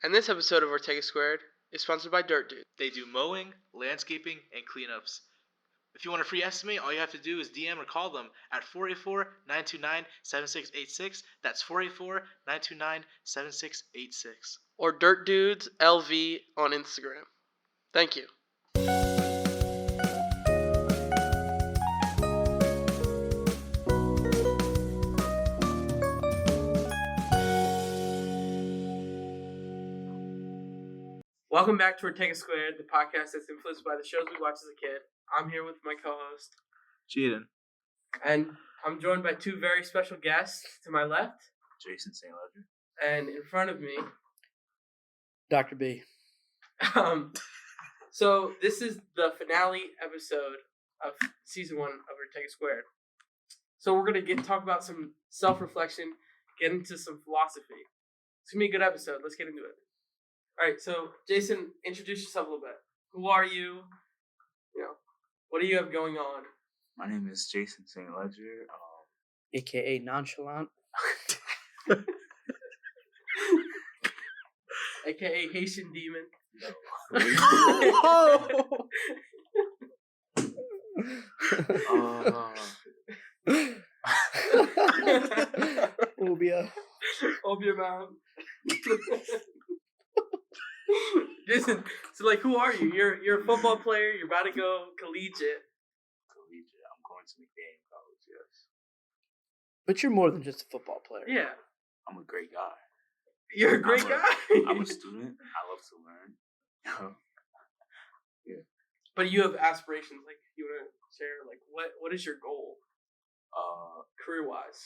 And this episode of Ortega Squared is sponsored by Dirt Dude. They do mowing, landscaping, and cleanups. If you want a free estimate, all you have to do is DM or call them at 484-929-7686. That's 484-929-7686. Or Dirt Dudes LV on Instagram. Thank you. Welcome back to Ortega Squared, the podcast that's influenced by the shows we watched as a kid. I'm here with my co-host, Jaden. And I'm joined by two very special guests. To my left, Jason St. Ledger. And in front of me, Dr. B. So this is the finale episode of season 1 of Ortega Squared. So we're gonna talk about some self-reflection, get into some philosophy. It's gonna be a good episode. Let's get into it. All right, so Jason, introduce yourself a little bit. Who are you? What do you have going on? My name is Jason St. Ledger, AKA Nonchalant. AKA Haitian Demon. Obia man. Jason, so who are you? You're a football player. You're about to go collegiate. I'm going to McDaniel College, yes. But you're more than just a football player. Yeah. I'm a great guy. You're a great guy. I'm a student. I love to learn. Yeah. But you have aspirations. You want to share, what is your goal? Career-wise.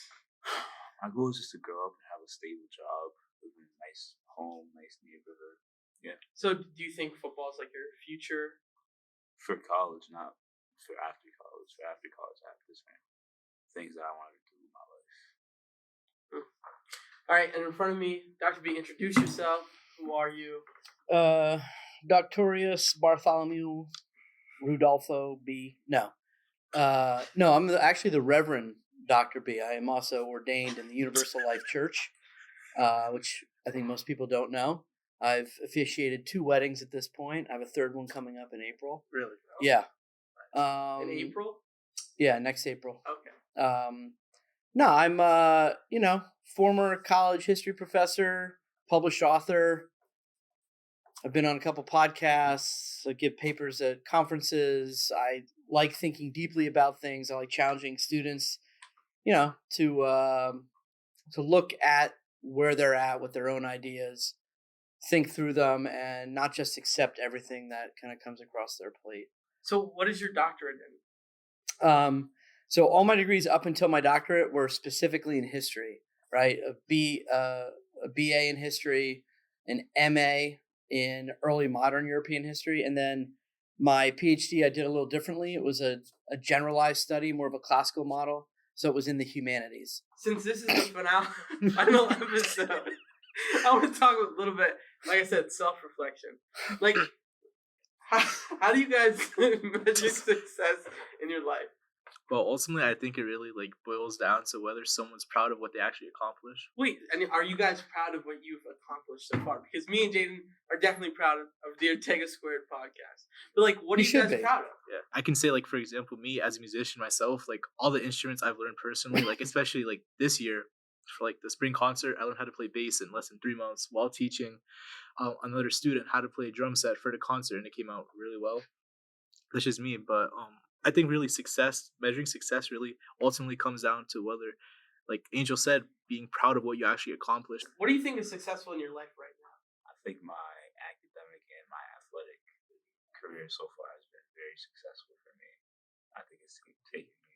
My goal is just to grow up and have a stable job, live in a nice home, nice neighborhood. Yeah. So do you think football is your future? For college, not for after college. For after college, I have this things that I want to do in my life. All right, and in front of me, Dr. B, introduce yourself. Who are you? Doctorius Bartholomew Rudolfo B. No, I'm actually the Reverend Dr. B. I am also ordained in the Universal Life Church, which I think most people don't know. I've officiated 2 weddings at this point. I have a 3rd one coming up in April. Really? Yeah. In April? Yeah, next April. Okay. No, I'm former college history professor, published author. I've been on a couple podcasts. I give papers at conferences. I like thinking deeply about things. I like challenging students, to look at where they're at with their own ideas, think through them, and not just accept everything that kind of comes across their plate. So what is your doctorate in? So all my degrees up until my doctorate were specifically in history, right? A BA in history, an MA in early modern European history, and then my PhD I did a little differently. It was a generalized study, more of a classical model, so it was in the humanities. Since this is the final episode, I want to talk a little bit, like I said, self-reflection. How do you guys measure success in your life? Well, ultimately, I think it really boils down to whether someone's proud of what they actually accomplish. Wait, and are you guys proud of what you've accomplished so far? Because me and Jaden are definitely proud of the Ortega Squared podcast. But what are you guys proud of? Yeah, I can say for example, me as a musician myself, all the instruments I've learned personally, especially this year for the spring concert, I learned how to play bass in less than 3 months while teaching another student how to play a drum set for the concert, and it came out really well. That's just me, but I think really measuring success really ultimately comes down to whether, like Angel said, being proud of what you actually accomplished. What do you think is successful in your life right now? I think my academic and my athletic career so far has been very successful for me. I think it's taken me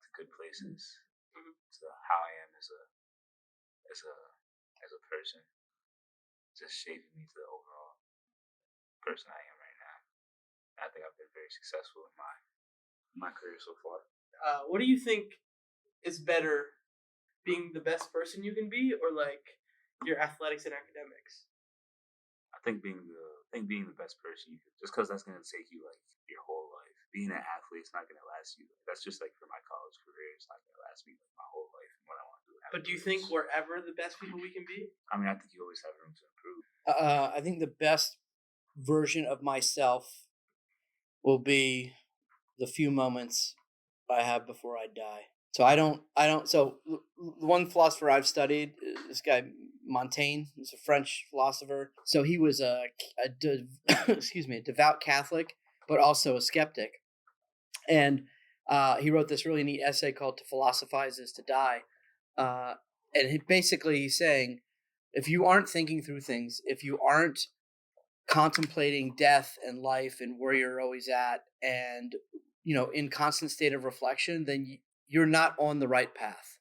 to good places, to how I am as a person, just shaping me to the overall person I am right now. And I think I've been very successful in my career so far. What do you think is better, being the best person you can be, or your athletics and academics? I think being the best person you can, just because that's gonna take you your whole life. being an athlete is not going to last you. That's just like for my college career. It's not going to last me like my whole life and what I want to do. But do you think we're ever the best people we can be? I mean, I think you always have room to improve. I think the best version of myself will be the few moments I have before I die. So I don't. So the one philosopher I've studied, this guy Montaigne, he's a French philosopher. So he was excuse me, a devout Catholic, but also a skeptic. And he wrote this really neat essay called "To Philosophize Is to Die." And basically he's saying, if you aren't thinking through things, if you aren't contemplating death and life and where you're always at, and in constant state of reflection, then you're not on the right path,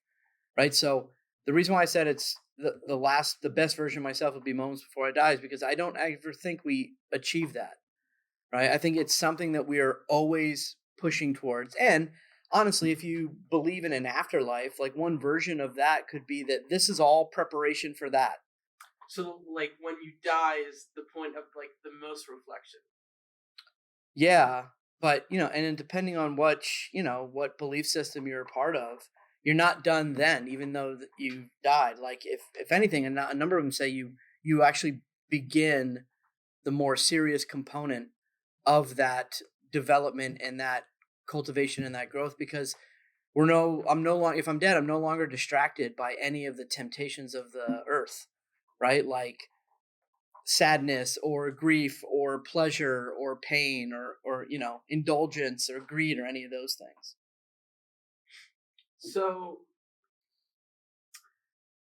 right? So the reason why I said it's the best version of myself would be moments before I die is because I don't ever think we achieve that, right? I think it's something that we are always pushing towards. And honestly, if you believe in an afterlife, like one version of that could be that this is all preparation for that. So, like, when you die is the point of, like, the most reflection. Yeah, but, and then depending on what belief system you're a part of, you're not done then, even though you died. Like, if anything, and a number of them say you actually begin the more serious component of that development and that cultivation and that growth, because I'm no longer, if I'm dead, I'm no longer distracted by any of the temptations of the earth, right? Like sadness or grief or pleasure or pain or indulgence or greed or any of those things. So,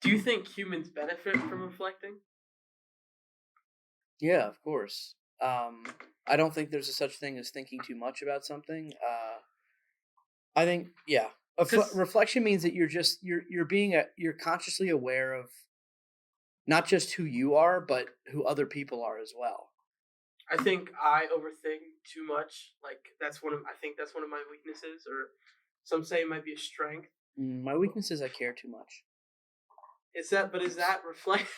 do you think humans benefit from reflecting? Yeah, of course. I don't think there's a such thing as thinking too much about something. I think, yeah, reflection means that you're consciously aware of not just who you are, but who other people are as well. I think I overthink too much. Like, I think that's one of my weaknesses, or some say it might be a strength. My weakness is I care too much. Is that reflect?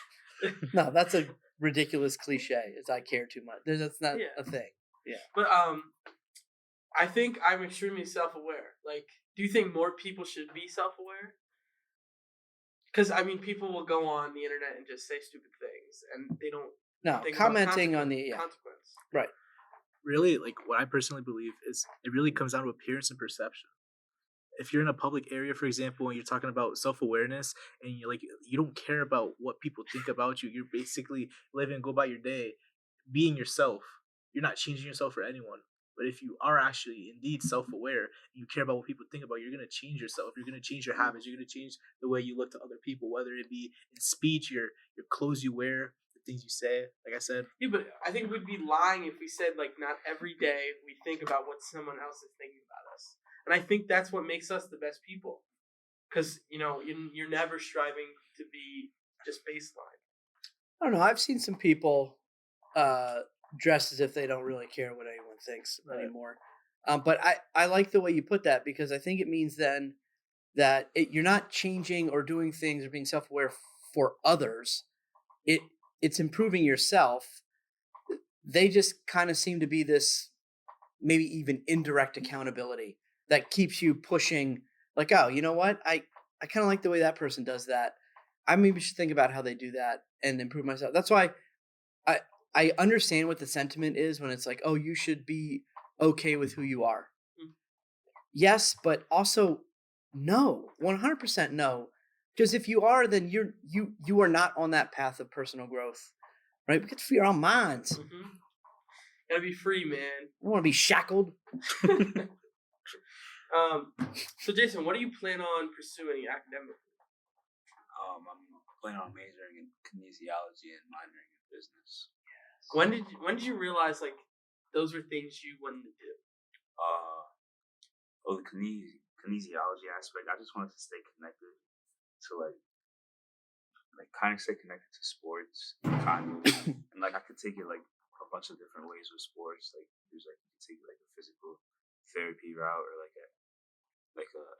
No, that's a ridiculous cliche. Is I care too much. That's not a thing. Yeah. But I think I'm extremely self-aware. Like, do you think more people should be self-aware? Because I mean, people will go on the internet and just say stupid things, and they don't. No, think commenting about on the consequence. Right. Really, like what I personally believe is it really comes down to appearance and perception. If you're in a public area, for example, and you're talking about self-awareness and you're like, you don't care about what people think about you, you're basically living and go about your day being yourself. You're not changing yourself for anyone. But if you are actually indeed self-aware and you care about what people think about you, you're going to change yourself. You're going to change your habits. You're going to change the way you look to other people, whether it be in speech, your clothes you wear, the things you say. Like I said, Yeah, but I think we'd be lying if we said, like, not every day we think about what someone else is thinking about us. And I think that's what makes us the best people. Because, you're never striving to be just baseline. I don't know. I've seen some people dressed as if they don't really care what anyone thinks anymore. But I like the way you put that, because I think it means then that you're not changing or doing things or being self-aware for others. It's improving yourself. They just kind of seem to be this maybe even indirect accountability that keeps you pushing, like, oh, you know what? I kind of like the way that person does that. I maybe should think about how they do that and improve myself. That's why I understand what the sentiment is when it's like, oh, you should be okay with who you are. Mm. Yes, but also no, 100% no. Because if you are, then you are not on that path of personal growth, right? We get to free our own minds. Mm-hmm. Gotta be free, man. I don't want to be shackled. So Jason, what do you plan on pursuing academically? I'm planning on majoring in kinesiology and minoring in business. When did you realize, like, those were things you wanted to do? The kinesiology aspect, I just wanted to stay connected to like kind of stay connected to sports, kind of, and like I could take it like a bunch of different ways with sports. Like there's like you can take like a physical therapy route or like a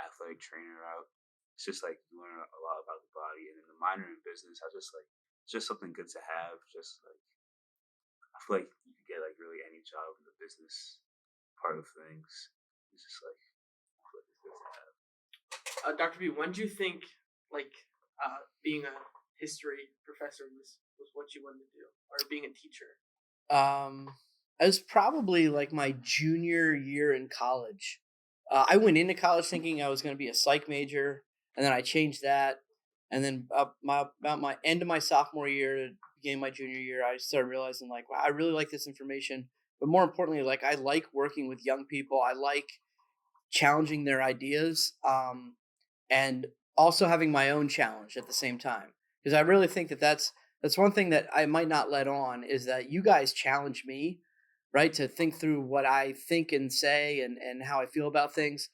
athletic trainer route. It's just like you learn a lot about the body, and then the minor in business, I just like it's just something good to have. Just like I feel like you can get like really any job in the business part of things. It's just like, what is this? Dr. B, when do you think being a history professor was what you wanted to do, or being a teacher? It was probably like my junior year in college. I went into college thinking I was going to be a psych major, and then I changed that. And then about my end of my sophomore year, beginning my junior year, I started realizing like, wow, I really like this information. But more importantly, like I like working with young people. I like challenging their ideas, and also having my own challenge at the same time. Because I really think that that's one thing that I might not let on is that you guys challenge me, right, to think through what I think and say and how I feel about things,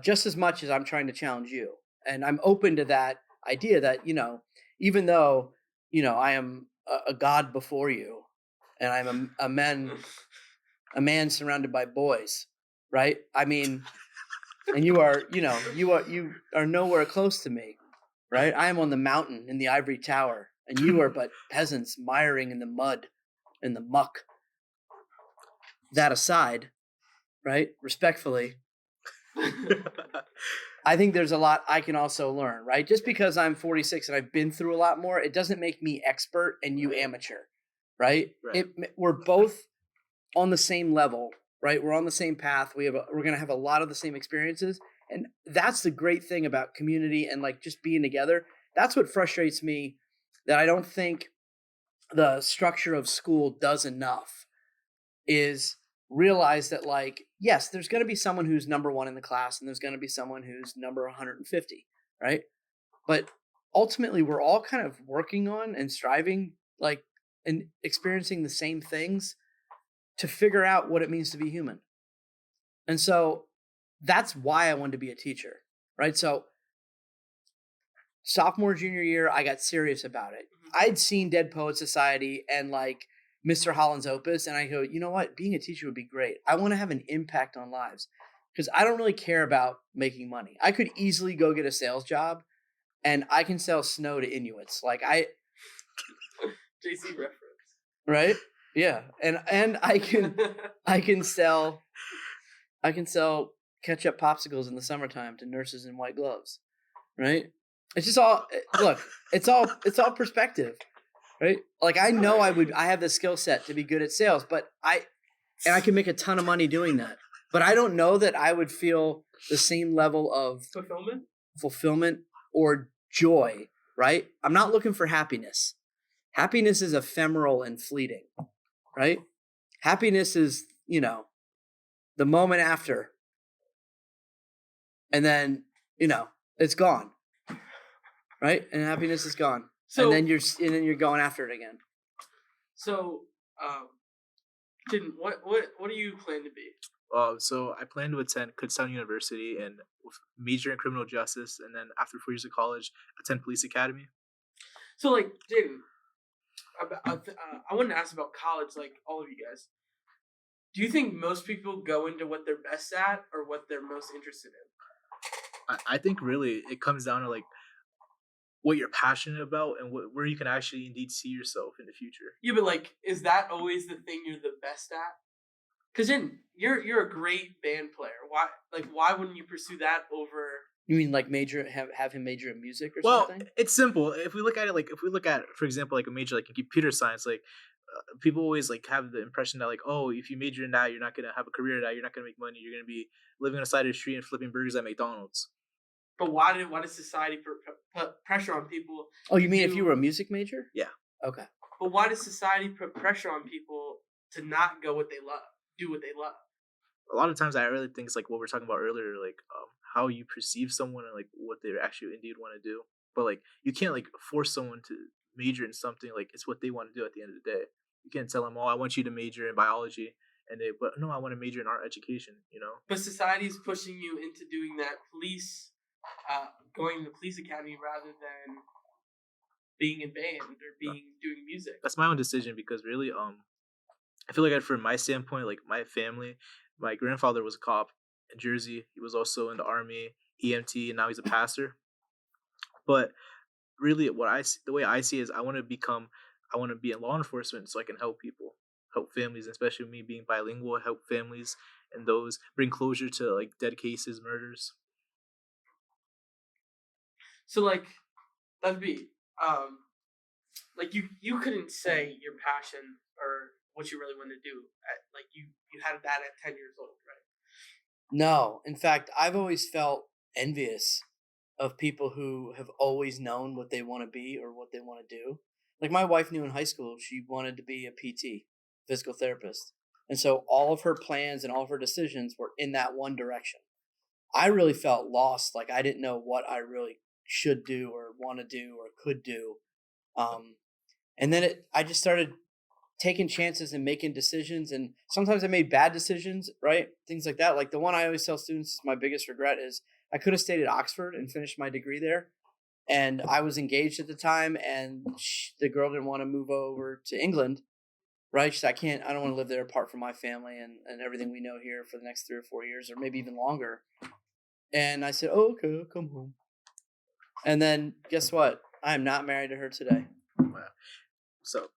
just as much as I'm trying to challenge you. And I'm open to that idea that, even though, I am a god before you and I'm a man surrounded by boys, right? I mean, and you are nowhere close to me, right? I am on the mountain in the ivory tower, and you are but peasants miring in the mud, in the muck. That aside, right? Respectfully, I think there's a lot I can also learn, right? Just because I'm 46 and I've been through a lot more, it doesn't make me expert and you amateur, right? We're both on the same level, right? We're on the same path. We're going to have a lot of the same experiences. And that's the great thing about community and like just being together. That's what frustrates me, that I don't think the structure of school does enough, is realize that like, yes, there's going to be someone who's number one in the class and there's going to be someone who's number 150, right? But ultimately we're all kind of working on and striving like and experiencing the same things to figure out what it means to be human. And so that's why I wanted to be a teacher, right? So sophomore, junior year, I got serious about it. I'd seen Dead Poet Society and like Mr. Holland's Opus, and I go, you know what? Being a teacher would be great. I want to have an impact on lives because I don't really care about making money. I could easily go get a sales job and I can sell snow to Inuits. Like JC reference. Right? Yeah. And I can sell ketchup popsicles in the summertime to nurses in white gloves. Right? It's just all look, it's all perspective. Right? Like I know I have the skill set to be good at sales, but I can make a ton of money doing that. But I don't know that I would feel the same level of fulfillment or joy, right? I'm not looking for happiness. Happiness is ephemeral and fleeting, right? Happiness is, the moment after. And then, it's gone. Right? And happiness is gone. So, and then you're going after it again. So, what do you plan to be? So I plan to attend Kutztown University and major in criminal justice, and then after 4 years of college, attend police academy. So, like, Jaden, I wanted to ask about college, like all of you guys. Do you think most people go into what they're best at or what they're most interested in? I think really it comes down to like what you're passionate about and where you can actually indeed see yourself in the future. Yeah, but like, is that always the thing you're the best at? Because then you're a great band player. Why wouldn't you pursue that over? You mean like have him major in music or something? Well, it's simple. If we look at it, for example, like a major like in computer science, like people always like have the impression that like, oh, if you major in that, you're not gonna have a career in that, you're not gonna make money, you're gonna be living on the side of the street and flipping burgers at McDonald's. But why did society put pressure on people? Oh, you mean if you were a music major? Yeah. Okay. But why does society put pressure on people to not go what they love, do what they love? A lot of times, I really think it's like what we were talking about earlier, like how you perceive someone and like what they actually indeed want to do. But like you can't like force someone to major in something, like it's what they want to do at the end of the day. You can't tell them, oh, I want you to major in biology, but no, I want to major in art education. But society is pushing you into doing that going to the police academy rather than being in band or doing music. That's my own decision because really, I feel like from my standpoint, like my family, my grandfather was a cop in Jersey. He was also in the Army, EMT, and now he's a pastor. But really, the way I see it is I want to be in law enforcement so I can help people, help families, especially me being bilingual, help families and those bring closure to like dead cases, murders. So like that'd be like you couldn't say your passion or what you really want to do at, like you had that at 10 years old, right? No, in fact, I've always felt envious of people who have always known what they want to be or what they want to do. Like my wife knew in high school she wanted to be a PT, physical therapist. And so all of her plans and all of her decisions were in that one direction. I really felt lost, like I didn't know what I really should do or want to do or could do. And then I just started taking chances and making decisions, and sometimes I made bad decisions, right? Things like that. Like the one I always tell students is my biggest regret is I could have stayed at Oxford and finished my degree there. And I was engaged at the time, and the girl didn't want to move over to England, right? She said, I don't want to live there apart from my family and everything we know here for the next 3 or 4 years, or maybe even longer. And I said, oh, okay, I'll come home. And then guess what? I am not married to her today. Wow. So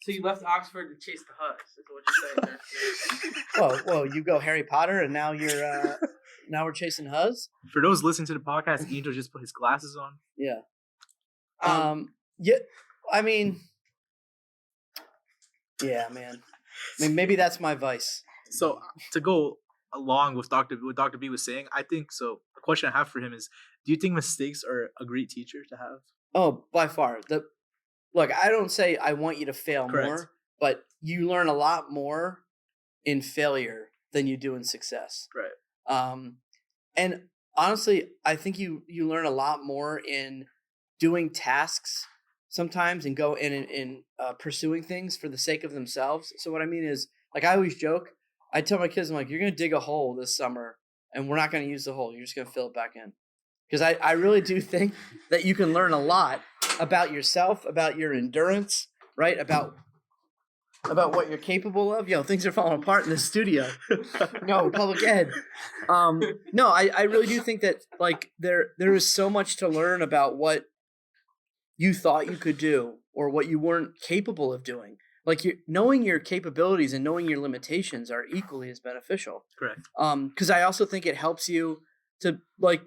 you left Oxford to chase the Hus, is what you're saying there. Whoa, you go Harry Potter, and now you're now we're chasing Hus? For those listening to the podcast, Angel just put his glasses on. Yeah. Yeah, I mean, yeah, man. I mean, maybe that's my vice. So to go along with what Dr. B was saying, I think so. The question I have for him is, do you think mistakes are a great teacher to have? Oh, by far. Look, I don't say I want you to fail Correct. more, but you learn a lot more in failure than you do in success. Right. And honestly, I think you learn a lot more in doing tasks sometimes and go in pursuing things for the sake of themselves. So what I mean is, like I always joke, I tell my kids, I'm like, you're going to dig a hole this summer and we're not going to use the hole. You're just going to fill it back in. Because I really do think that you can learn a lot about yourself, about your endurance, right? About what you're capable of. Things are falling apart in the studio. No, public ed. No, I really do think that like there is so much to learn about what you thought you could do or what you weren't capable of doing. Like knowing your capabilities and knowing your limitations are equally as beneficial. Correct. Because I also think it helps you to like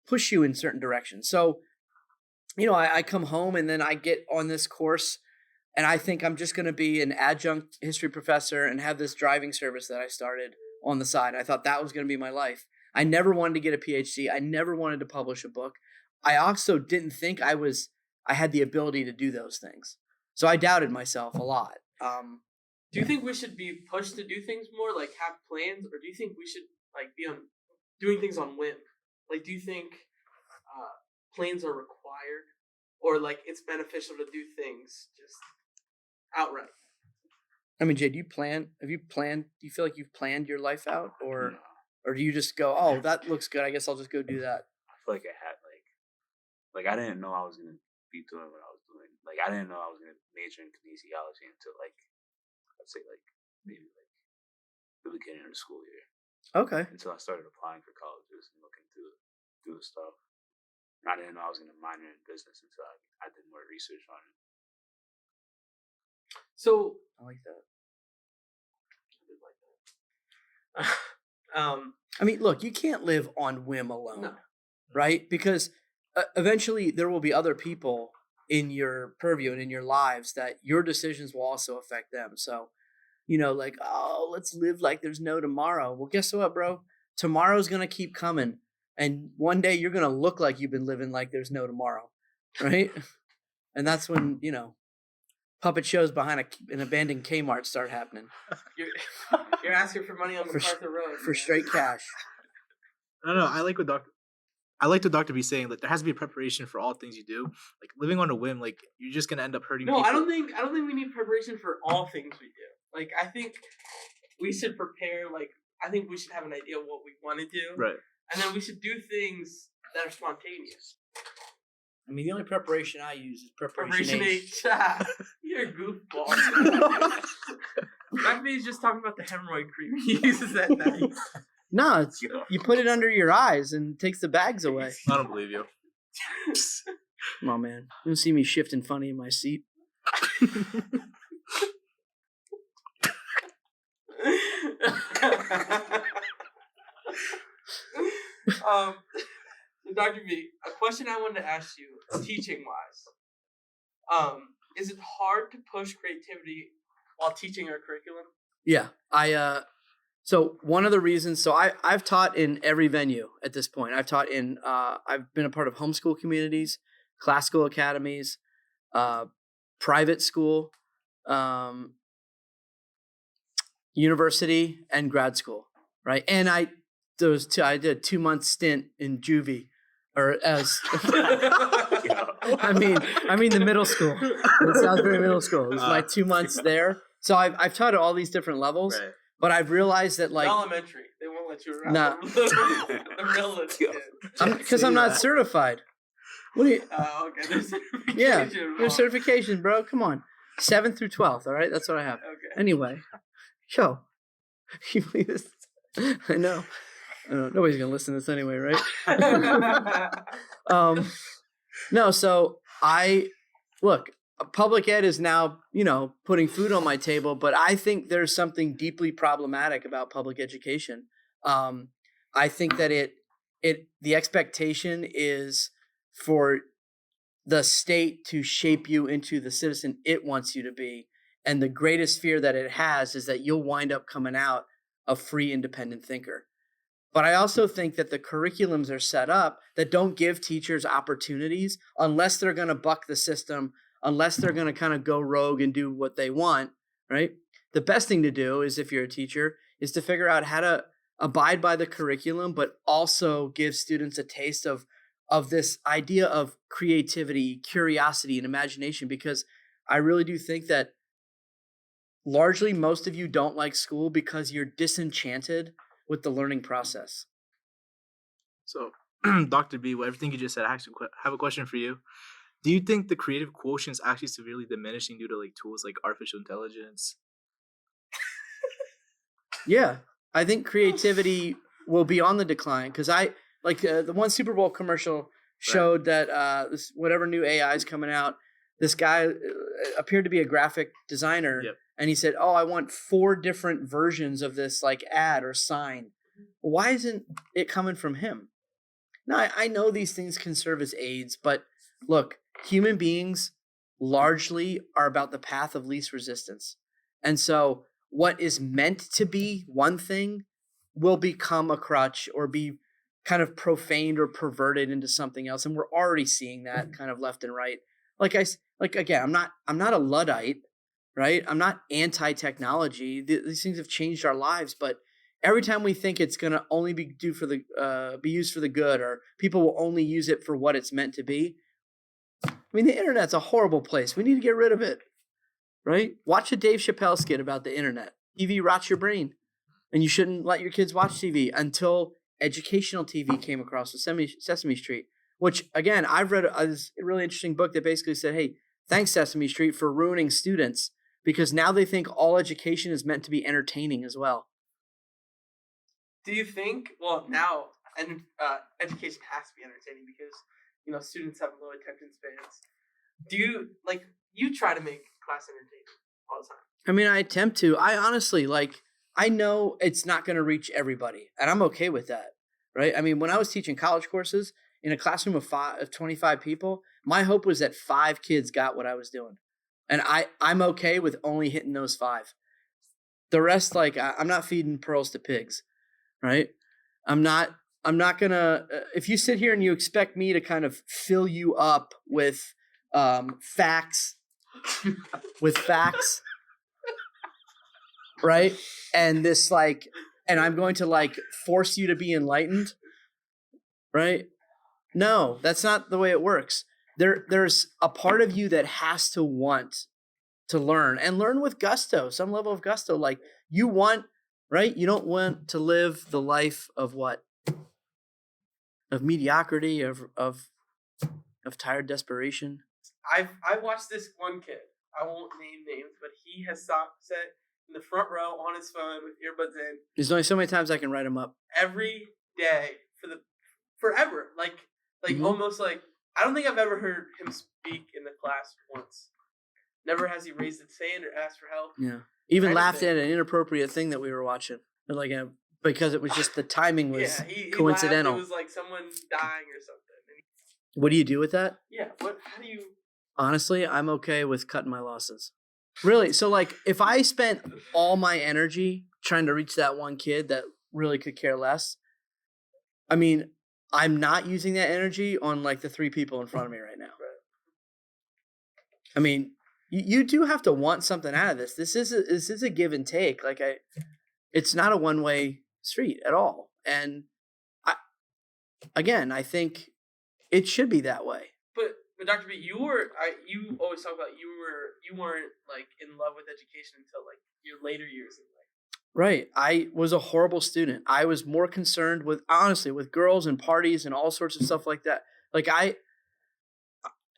push you in certain directions. So, I come home and then I get on this course and I think I'm just going to be an adjunct history professor and have this driving service that I started on the side. I thought that was going to be my life. I never wanted to get a PhD. I never wanted to publish a book. I also didn't think I had the ability to do those things. So I doubted myself a lot. Do you think we should be pushed to do things more, like have plans, or do you think we should like be on doing things on whim? Like, do you think plans are required, or like it's beneficial to do things just outright? I mean, Jay, do you feel like you've planned your life out, or do you just go, oh, that looks good, I guess I'll just go do that? I feel like I had like I didn't know I was gonna be doing what I was doing. Like I didn't know I was gonna major in kinesiology until like I'd say like maybe like the beginning of the school year. Okay. Until I started applying for colleges and looking through the stuff. And I didn't know I was gonna minor in business until I did more research on it. So I like that. I did like that. I mean, look, you can't live on whim alone, No. right? Because eventually there will be other people in your purview and in your lives that your decisions will also affect them. So, like, oh, let's live like there's no tomorrow. Well, guess what, bro? Tomorrow's going to keep coming. And one day you're going to look like you've been living like there's no tomorrow, right? And that's when, puppet shows behind an abandoned Kmart start happening. You're asking for money on MacArthur Road. For straight cash. No, I like what Dr. B saying. Like, there has to be a preparation for all things you do. Like, living on a whim, like, you're just gonna end up hurting people. I don't think we need preparation for all things we do. Like, I think we should prepare. Like, I think we should have an idea of what we want to do, Right. And then we should do things that are spontaneous. I mean, the only preparation I use is preparation H. You're a goofball. He's just talking about the hemorrhoid cream he uses at night. No, you put it under your eyes and it takes the bags away. I don't believe you. Come on, man. You don't see me shifting funny in my seat. Dr. B, a question I wanted to ask you, teaching wise. Is it hard to push creativity while teaching our curriculum? Yeah, so one of the reasons, so I've taught in every venue at this point. I've taught in, I've been a part of homeschool communities, classical academies, private school, university, and grad school, right? And I did a 2-month stint in juvie, or as I mean the middle school, the Salisbury Middle School. It was my 2 months there. So I've taught at all these different levels, right. But I've realized that like elementary, they won't let you around. Nah. The real kids. Because I'm not certified. What do you? Oh, okay. There's certification. Yeah, there's certification, bro. Come on, 7th through 12th. All right, that's what I have. Okay. Anyway, yo, you believe this? I know. Nobody's gonna listen to this anyway, right? No. So look. Public ed is now, putting food on my table, but I think there's something deeply problematic about public education. I think that the expectation is for the state to shape you into the citizen it wants you to be. And the greatest fear that it has is that you'll wind up coming out a free, independent thinker. But I also think that the curriculums are set up that don't give teachers opportunities unless they're going to buck the system, unless they're going to kind of go rogue and do what they want, right? The best thing to do is, if you're a teacher, is to figure out how to abide by the curriculum, but also give students a taste of this idea of creativity, curiosity, and imagination, because I really do think that largely most of you don't like school because you're disenchanted with the learning process. So, Dr. B, with everything you just said, I actually have a question for you. Do you think the creative quotient is actually severely diminishing due to like tools like artificial intelligence? Yeah, I think creativity will be on the decline, because the one Super Bowl commercial showed that whatever new AI is coming out, this guy appeared to be a graphic designer, yep. And he said, "Oh, I want 4 different versions of this like ad or sign." Why isn't it coming from him? Now, I know these things can serve as aids, but look, human beings largely are about the path of least resistance. And so what is meant to be one thing will become a crutch or be kind of profaned or perverted into something else. And we're already seeing that kind of left and right. Again, I'm not a Luddite, right? I'm not anti-technology. These things have changed our lives, but every time we think it's going to only be used for the good, or people will only use it for what it's meant to be. I mean, the internet's a horrible place. We need to get rid of it, right? Watch a Dave Chappelle skit about the internet. TV rots your brain, and you shouldn't let your kids watch TV until educational TV came across with Sesame Street, which, again, I've read a really interesting book that basically said, hey, thanks Sesame Street for ruining students, because now they think all education is meant to be entertaining as well. Do you think, well, now education has to be entertaining because, students have low attention spans. Do you try to make class entertaining all the time? I mean, I attempt to. I honestly, I know it's not going to reach everybody, and I'm okay with that, right? I mean, when I was teaching college courses in a classroom of 25 people, my hope was that 5 kids got what I was doing. And I'm okay with only hitting those 5. The rest, I'm not feeding pearls to pigs, right? I'm not gonna, if you sit here and you expect me to kind of fill you up with facts, right? And this and I'm going to force you to be enlightened, right? No, that's not the way it works. There's a part of you that has to want to learn, and learn with gusto, some level of gusto. You want, right? You don't want to live the life of what? Of mediocrity, of tired desperation. I watched this one kid. I won't name names, but he has sat in the front row on his phone with earbuds in. There's only so many times I can write him up. Every day forever. Almost I don't think I've ever heard him speak in the class once. Never has he raised his hand or asked for help. Yeah. Even laughed at an inappropriate thing that we were watching. A because it was just the timing was yeah, he coincidental. Laughed. It was like someone dying or something. What do you do with that? Yeah. What? How do you? Honestly, I'm okay with cutting my losses. Really? So, like, if I spent all my energy trying to reach that one kid that really could care less, I mean, I'm not using that energy on, like, the 3 people in front of me right now. I mean, you do have to want something out of this. This is a give and take. Like, it's not a one-way street at all. And, I think it should be that way. But Dr. B, you always talk about you weren't like in love with education until like your later years in life. Right. I was a horrible student. I was more concerned with, honestly, with girls and parties and all sorts of stuff like that. Like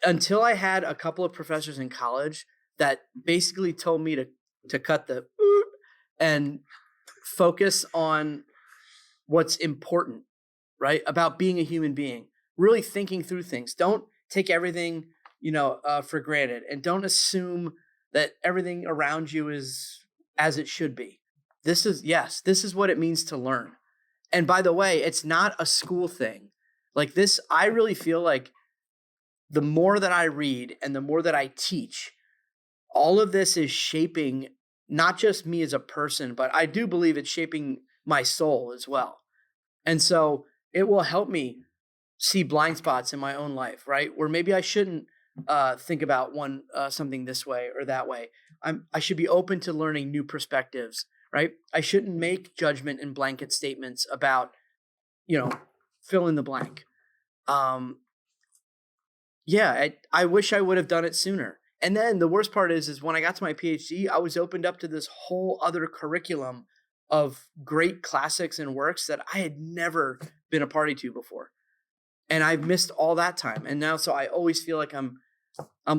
until I had a couple of professors in college that basically told me to cut the and focus on what's important, right? About being a human being, really thinking through things. Don't take everything, for granted, and don't assume that everything around you is as it should be. This is what it means to learn. And by the way, it's not a school thing. Like this, I really feel like the more that I read and the more that I teach, all of this is shaping not just me as a person, but I do believe it's shaping my soul as well. And so it will help me see blind spots in my own life, right? Where maybe I shouldn't think about something this way or that way. I should be open to learning new perspectives, right? I shouldn't make judgment and blanket statements about, fill in the blank. I wish I would have done it sooner. And then the worst part is when I got to my PhD, I was opened up to this whole other curriculum of great classics and works that I had never been a party to before. And I've missed all that time. And now, so I always feel like I'm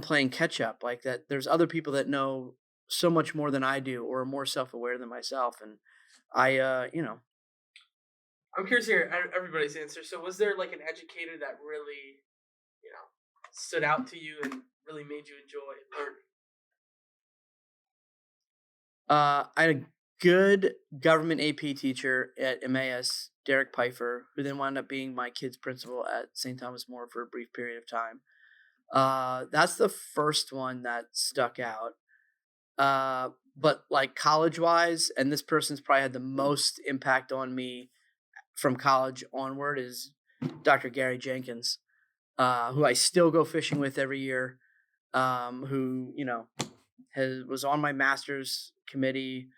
playing catch up, like that there's other people that know so much more than I do or are more self-aware than myself. And I'm curious to hear everybody's answer. So was there like an educator that really, stood out to you and really made you enjoy learning? I had a good government AP teacher at Emmaus, Derek Pfeiffer, who then wound up being my kid's principal at St. Thomas More for a brief period of time. That's the first one that stuck out. But like college-wise, and this person's probably had the most impact on me from college onward, is Dr. Gary Jenkins, who I still go fishing with every year, who, was on my master's committee.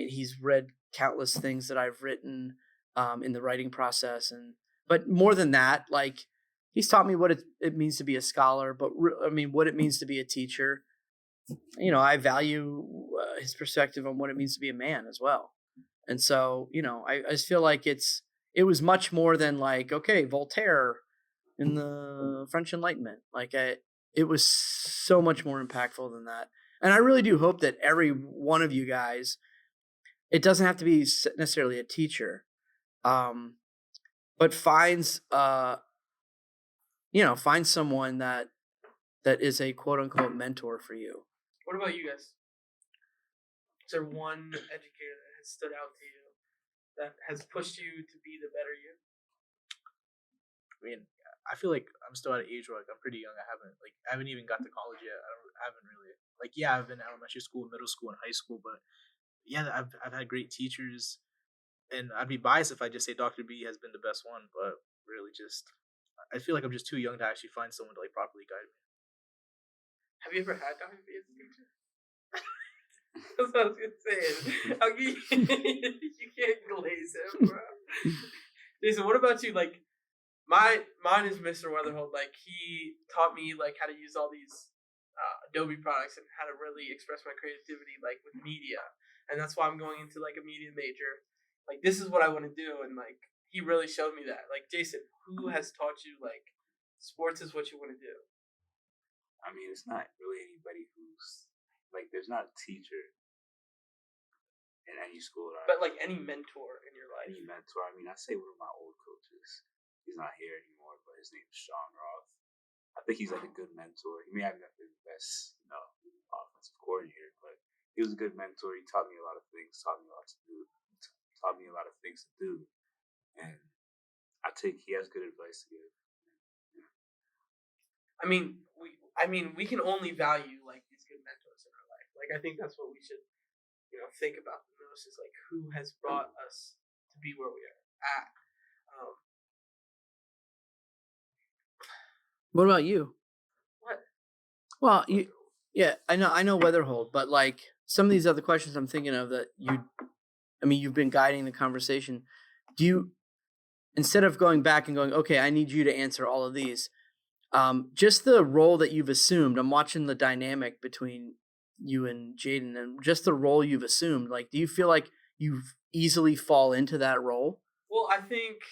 He's read countless things that I've written in the writing process. But more than that, like he's taught me what it means to be a scholar, but what it means to be a teacher. I value his perspective on what it means to be a man as well. And so, I just feel like it was much more than like, okay, Voltaire in the French Enlightenment. Like it was so much more impactful than that. And I really do hope that every one of you guys, it doesn't have to be necessarily a teacher, but finds someone that is a quote unquote mentor for you. What about you guys? Is there one educator that has stood out to you that has pushed you to be the better you? I feel like I'm still at an age where like I'm pretty young. I haven't even got to college yet. I haven't really I've been in elementary school, middle school, and high school, but yeah, I've had great teachers, and I'd be biased if I just say Dr. B has been the best one, but really I feel like I'm just too young to actually find someone to properly guide me. Have you ever had Dr. B as a teacher? That's what I was gonna say. You can't glaze him, bro. Jason, what about you? Like, mine is Mr. Weatherhold. Like, he taught me how to use all these Adobe products and how to really express my creativity with media, and that's why I'm going into a media major. This is what I want to do, and he really showed me that. Jason, who has taught you sports is what you want to do? I mean, it's not really anybody who's there's not a teacher in any school. But any mentor in your life. Any mentor. I mean, I say one of my old coaches. He's not here anymore, but his name is Sean Roth. I think he's a good mentor. He may have not been the best, offensive coordinator, but he was a good mentor. He taught me a lot of things. Taught me a lot to do. taught me a lot of things to do, and he has good advice to give. We can only value like these good mentors in our life. Like I think that's what we should, think about the most is like who has brought us to be where we are at. What about you? What? Well, I know Weatherhold, but like some of these other questions I'm thinking of that you've been guiding the conversation. Do you, instead of going back and going, okay, I need you to answer all of these, just the role that you've assumed, I'm watching the dynamic between you and Jaden and just the role you've assumed. Like, do you feel like you easily fall into that role? Well, I think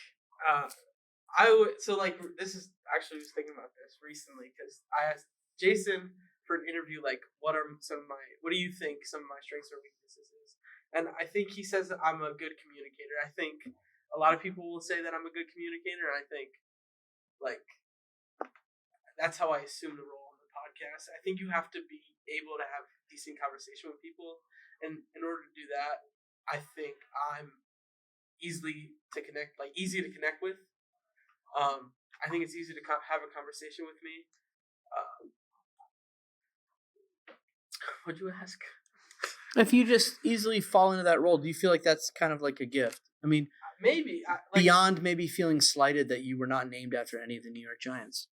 this is actually, I was thinking about this recently because I asked Jason for an interview, like, what do you think some of my strengths or weaknesses is? And I think he says that I'm a good communicator. I think a lot of people will say that I'm a good communicator. And I think, like, that's how I assume the role on the podcast. I think you have to be able to have decent conversation with people. And in order to do that, I think I'm easy to connect with. I think it's easy to have a conversation with me. What'd you ask? If you just easily fall into that role, do you feel like that's kind of like a gift? I mean, maybe beyond maybe feeling slighted that you were not named after any of the New York Giants.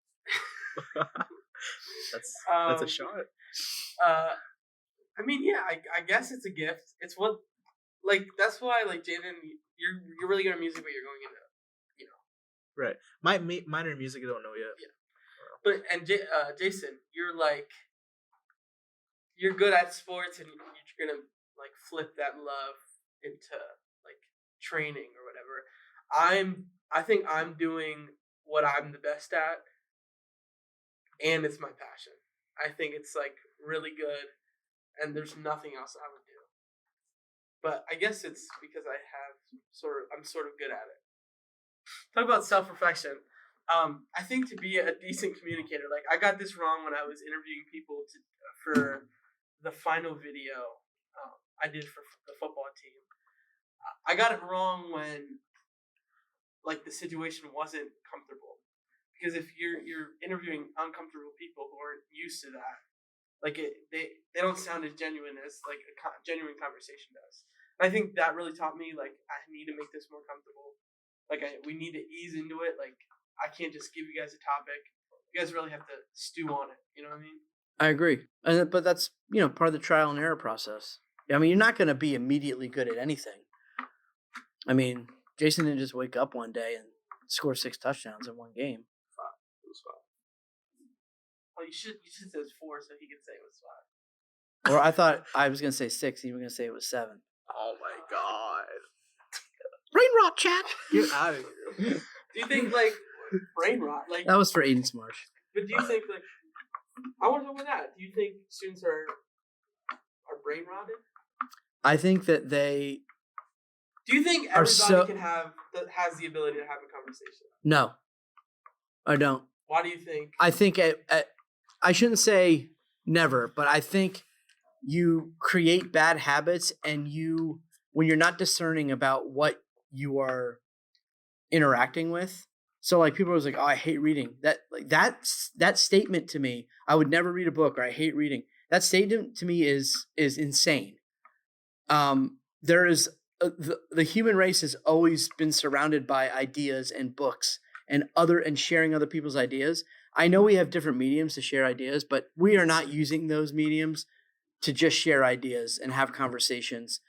That's a shot. I guess it's a gift. It's what, like, that's why, like, Jaden, you're really good at music, but you're going into, Right. My minor in music, I don't know yet. Yeah. But Jason, you're good at sports, and you're gonna like flip that love into like training or whatever. I think I'm doing what I'm the best at, and it's my passion. I think it's like really good, and there's nothing else I would do. But I guess it's because I'm sort of good at it. Talk about self-reflection. I think to be a decent communicator, like I got this wrong when I was interviewing people for the final video I did for the football team. I got it wrong when like the situation wasn't comfortable, because if you're interviewing uncomfortable people who aren't used to that, like they don't sound as genuine as like a genuine conversation does. And I think that really taught me like I need to make this more comfortable. Like we need to ease into it. Like I can't just give you guys a topic. You guys really have to stew on it. You know what I mean? I agree, but that's part of the trial and error process. I mean, you're not going to be immediately good at anything. I mean, Jason didn't just wake up one day and score 6 touchdowns in one game. It was 5. Oh, you should say it was 4 so he could say it was 5. Or I thought I was going to say 6, and you were going to say it was 7. Oh my god. Brain rot, chat. Get out of here. Do you think like brain rot? Like that was for Aiden Smarsh. But do you think like I want to know about that? Do you think students are brain rotted? I think that they. Do you think everybody has the ability to have a conversation? No, I don't. Why do you think? I think I shouldn't say never, but I think you create bad habits, and when you're not discerning about what you are interacting with. So like people are like, oh, I hate reading. That statement to me, I would never read a book, or I hate reading. That statement to me is insane. There is the human race has always been surrounded by ideas and books and sharing other people's ideas. I know we have different mediums to share ideas, but we are not using those mediums to just share ideas and have conversations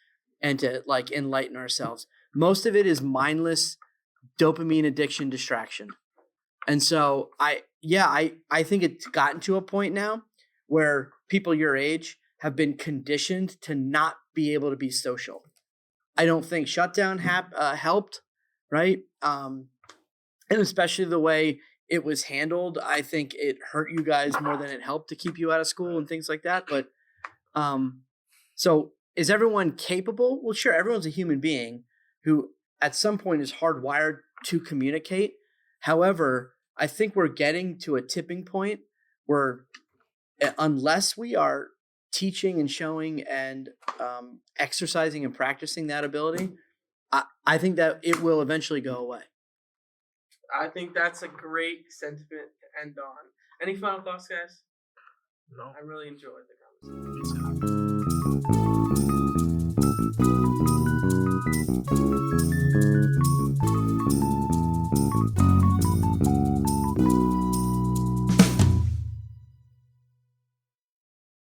and to like enlighten ourselves. Most of it is mindless dopamine addiction distraction. And so I think it's gotten to a point now where people your age have been conditioned to not be able to be social. I don't think shutdown helped, right? And especially the way it was handled, I think it hurt you guys more than it helped to keep you out of school and things like that. But so is everyone capable? Well, sure, everyone's a human being who at some point is hardwired to communicate. However, I think we're getting to a tipping point where unless we are teaching and showing and exercising and practicing that ability, I think that it will eventually go away. I think that's a great sentiment to end on. Any final thoughts, guys? No. I really enjoyed the conversation.